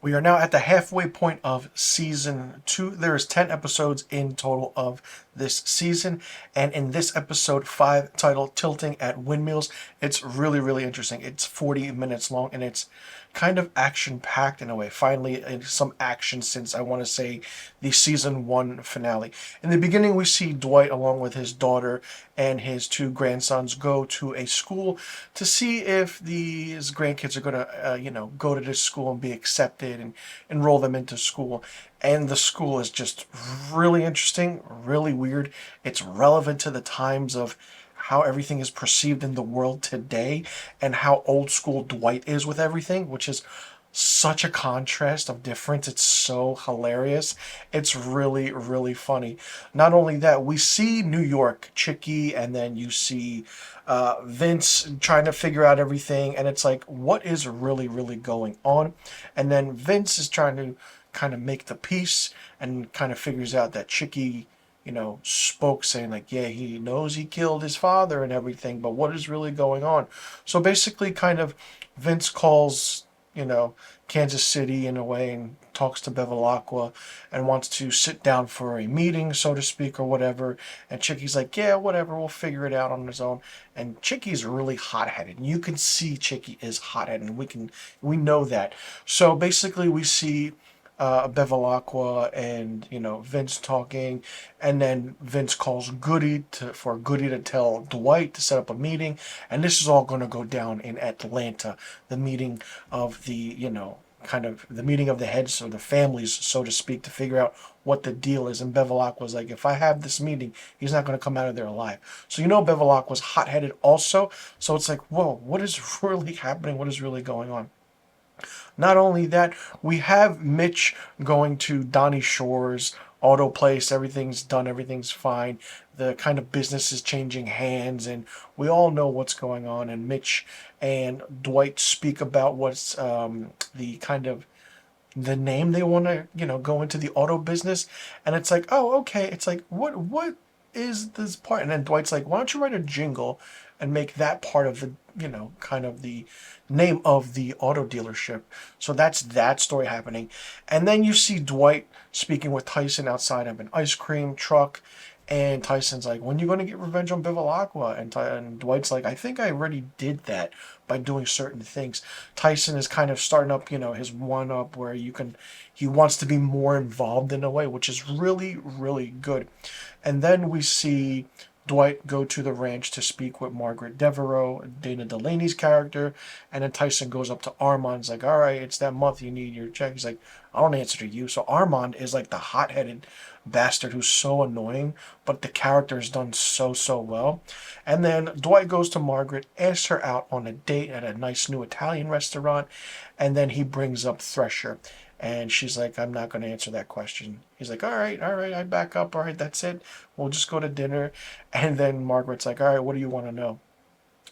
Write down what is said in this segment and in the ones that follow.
We are now at the halfway point of season 2. There's 10 episodes in total of this season, and in this episode 5, titled Tilting at Windmills, it's really, really interesting. It's 40 minutes long, and it's kind of action-packed in a way. Finally, some action since, I want to say, the season 1 finale. In the beginning, we see Dwight along with his daughter and his 2 grandsons go to a school to see if these grandkids are going to, go to this school and be accepted and enroll them into school. And the school is just really interesting, really weird. It's relevant to the times of how everything is perceived in the world today and how old school Dwight is with everything, which is such a contrast of difference. It's so hilarious. It's really, really funny. Not only that, we see New York, Chicky, and then you see Vince trying to figure out everything, and it's like, what is really, really going on? And then Vince is trying to kind of make the peace and kind of figures out that Chicky, spoke saying like, yeah, he knows he killed his father and everything, but what is really going on? So basically kind of Vince calls, Kansas City in a way and talks to Bevilacqua and wants to sit down for a meeting, so to speak, or whatever. And Chicky's like, yeah, whatever, we'll figure it out on his own. And Chicky's really hot-headed. And you can see Chicky is hot-headed, and we know that. So basically we see Bevilacqua and Vince talking, and then Vince calls Goody for Goody to tell Dwight to set up a meeting, and this is all going to go down in Atlanta, the meeting of the kind of the meeting of the heads or the families, so to speak, to figure out what the deal is. And Bevilacqua's like, if I have this meeting, he's not going to come out of there alive. So Bevilacqua's hot-headed also. So it's like, whoa, what is really happening? What is really going on? Not only that, we have Mitch going to Donnie Shore's auto place. Everything's done. Everything's fine. The kind of business is changing hands, and we all know what's going on. And Mitch and Dwight speak about what's the kind of the name they want to, go into the auto business. And it's like, oh, okay. It's like, what is this part? And then Dwight's like, why don't you write a jingle and make that part of the, kind of the name of the auto dealership. So that's that story happening. And then you see Dwight speaking with Tyson outside of an ice cream truck. And Tyson's like, when are you going to get revenge on Bevilacqua? And Dwight's like, I think I already did that by doing certain things. Tyson is kind of starting up, his one-up where he wants to be more involved in a way, which is really, really good. And then we see Dwight go to the ranch to speak with Margaret Devereaux, Dana Delaney's character, and then Tyson goes up to Armand's like, all right, it's that month, you need your check. He's like, I don't answer to you. So Armand is like the hot-headed bastard who's so annoying, but the character is done so, so well. And then Dwight goes to Margaret, asks her out on a date at a nice new Italian restaurant, and then he brings up Thresher. And she's like, I'm not going to answer that question. He's like, all right, I back up. All right, that's it. We'll just go to dinner. And then Margaret's like, all right, what do you want to know?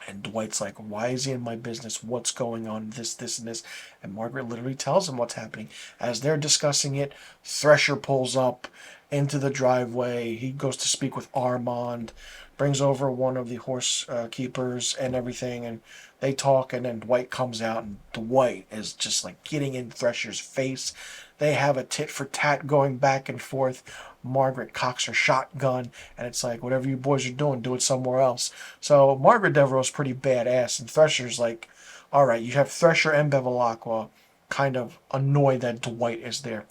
And Dwight's like, why is he in my business? What's going on? This, and this. And Margaret literally tells him what's happening. As they're discussing it, Thresher pulls up into the driveway. He goes to speak with Armand, brings over one of the horse keepers and everything, and they talk, and then Dwight comes out, and Dwight is just like getting in Thresher's face. They have a tit for tat going back and forth. Margaret cocks her shotgun, and it's like, whatever you boys are doing, do it somewhere else. So Margaret Devereaux's pretty badass, and Thresher's like, all right, you have Thresher and Bevilacqua kind of annoyed that Dwight is there.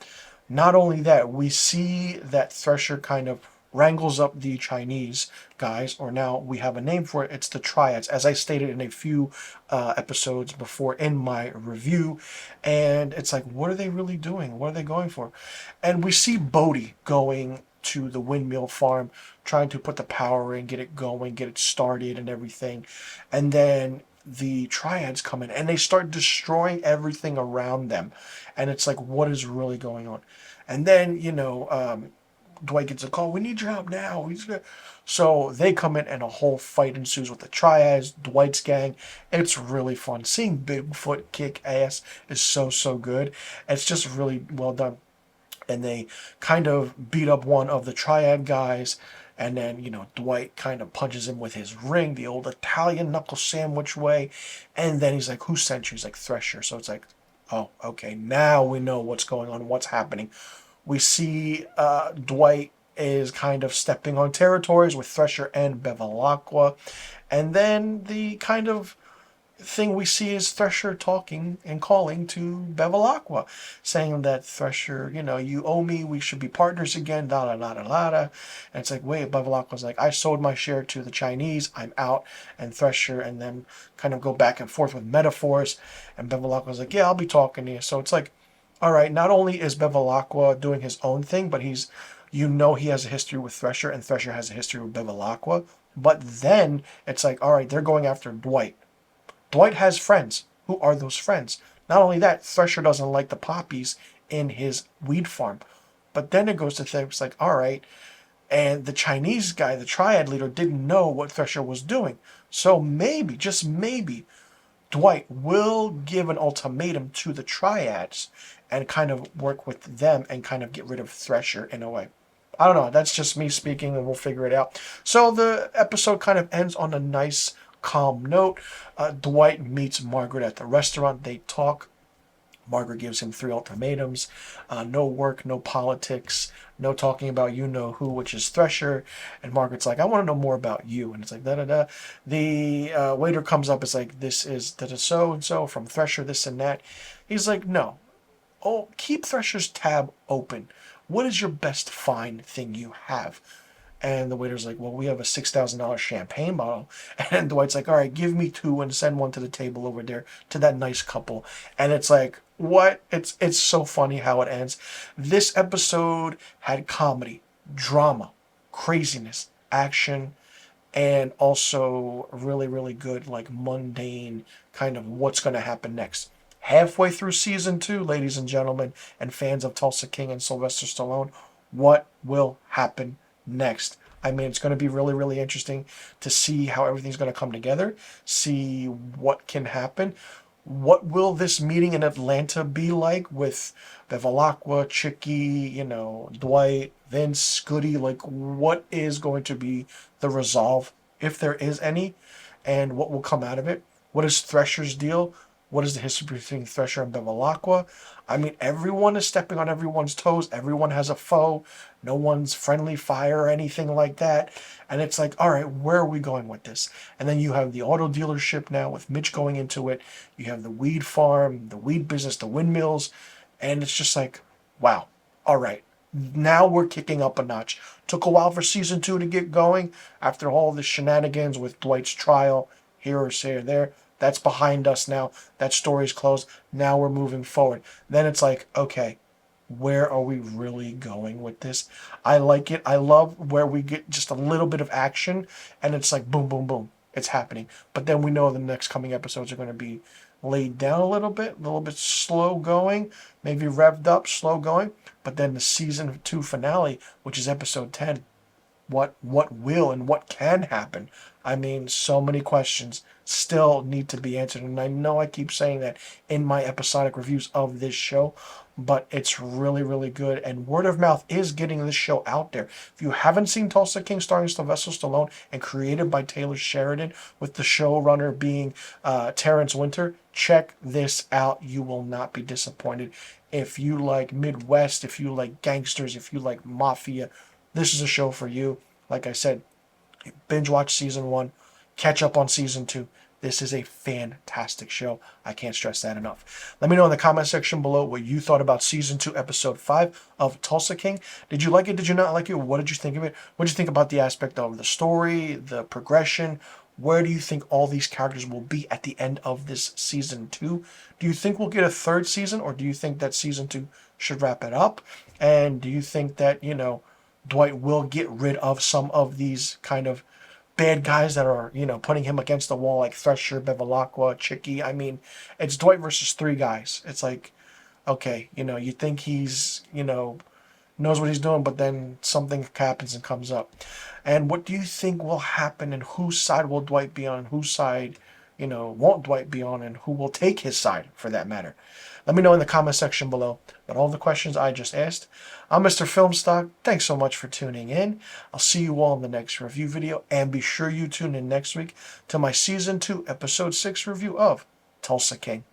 Not only that, we see that Thresher kind of wrangles up the Chinese guys, or now we have a name for it. It's the Triads, as I stated in a few episodes before in my review. And it's like, what are they really doing? What are they going for? And we see Bodhi going to the windmill farm, trying to put the power in, get it going, get it started and everything. And then the Triads come in and they start destroying everything around them. And it's like, what is really going on? And then, Dwight gets a call, we need your help now. So they come in and a whole fight ensues with the Triads, Dwight's gang. It's really fun. Seeing Bigfoot kick ass is so, so good. It's just really well done. And they kind of beat up one of the Triad guys. And then, Dwight kind of punches him with his ring, the old Italian knuckle sandwich way. And then he's like, who sent you? He's like, Thresher. So it's like, Oh, okay. Now we know what's going on, what's happening. We see Dwight is kind of stepping on territories with Thresher and Bevilacqua. And then the kind of thing we see is Thresher talking and calling to Bevilacqua, saying that Thresher, you owe me, we should be partners again, da da da da da. And it's like, wait, Bevilacqua's like, I sold my share to the Chinese, I'm out. And Thresher and them kind of go back and forth with metaphors. And Bevilacqua's like, yeah, I'll be talking to you. So it's like, all right, not only is Bevilacqua doing his own thing, but he has a history with Thresher, and Thresher has a history with Bevilacqua. But then it's like, all right, they're going after Dwight. Dwight has friends. Who are those friends? Not only that, Thresher doesn't like the poppies in his weed farm. But then it goes to things like, all right, and the Chinese guy, the triad leader, didn't know what Thresher was doing. So maybe, just maybe, Dwight will give an ultimatum to the triads and kind of work with them and kind of get rid of Thresher in a way. I don't know. That's just me speaking, and we'll figure it out. So the episode kind of ends on a nice, calm note. Dwight meets Margaret at the restaurant. They talk. Margaret gives him 3 ultimatums. No work, no politics, no talking about you-know-who, which is Thresher. And Margaret's like, I want to know more about you. And it's like, da-da-da. The waiter comes up. It's like, this is da-da so-and-so from Thresher, this and that. He's like, no. Oh, keep Thresher's tab open. What is your best fine thing you have? And the waiter's like, well, we have a $6,000 champagne bottle. And Dwight's like, all right, give me 2 and send one to the table over there to that nice couple. And it's like, what? It's so funny how it ends. This episode had comedy, drama, craziness, action, and also really, really good, like mundane kind of what's going to happen next. Halfway through season 2, ladies and gentlemen, and fans of Tulsa King and Sylvester Stallone, what will happen next? I mean, it's going to be really, really interesting to see how everything's going to come together, see what can happen. What will this meeting in Atlanta be like with Bevilacqua, Chicky, Dwight, Vince, Goody? Like, what is going to be the resolve, if there is any, and what will come out of it? What is Thresher's deal? What is the history between Thresher and Bevilacqua? I mean, everyone is stepping on everyone's toes. Everyone has a foe. No one's friendly fire or anything like that. And it's like, all right, where are we going with this? And then you have the auto dealership now with Mitch going into it. You have the weed farm, the weed business, the windmills. And it's just like, wow, all right. Now we're kicking up a notch. Took a while for season 2 to get going after all the shenanigans with Dwight's trial, here or there. That's behind us now. That story's closed. Now we're moving forward. Then it's like, okay, where are we really going with this? I like it. I love where we get just a little bit of action and it's like boom, boom, boom. It's happening. But then we know the next coming episodes are going to be laid down a little bit slow going, maybe revved up, slow going. But then the season 2 finale, which is episode 10, what will and what can happen? I mean, so many questions still need to be answered. And I know I keep saying that in my episodic reviews of this show, but it's really, really good. And word of mouth is getting this show out there. If you haven't seen Tulsa King starring Sylvester Stallone and created by Taylor Sheridan, with the showrunner being Terrence Winter, check this out. You will not be disappointed. If you like Midwest, if you like gangsters, if you like mafia, this is a show for you. Like I said, binge watch season 1, catch up on season 2. This is a fantastic show. I can't stress that enough. Let me know in the comment section below what you thought about season 2, episode 5 of Tulsa King. Did you like it? Did you not like it? What did you think of it? What did you think about the aspect of the story, the progression? Where do you think all these characters will be at the end of this season 2? Do you think we'll get a 3rd season, or do you think that season 2 should wrap it up? And do you think that, Dwight will get rid of some of these kind of bad guys that are, putting him against the wall, like Thresher, Bevilacqua, Chicky? I mean, it's Dwight versus 3 guys. It's like, okay, you think he's, knows what he's doing, but then something happens and comes up. And what do you think will happen, and whose side will Dwight be on, whose side, won't Dwight be on, and who will take his side, for that matter? Let me know in the comment section below. But all the questions I just asked. I'm Mr. Filmstock. Thanks so much for tuning in. I'll see you all in the next review video. And be sure you tune in next week to my Season 2, Episode 6 review of Tulsa King.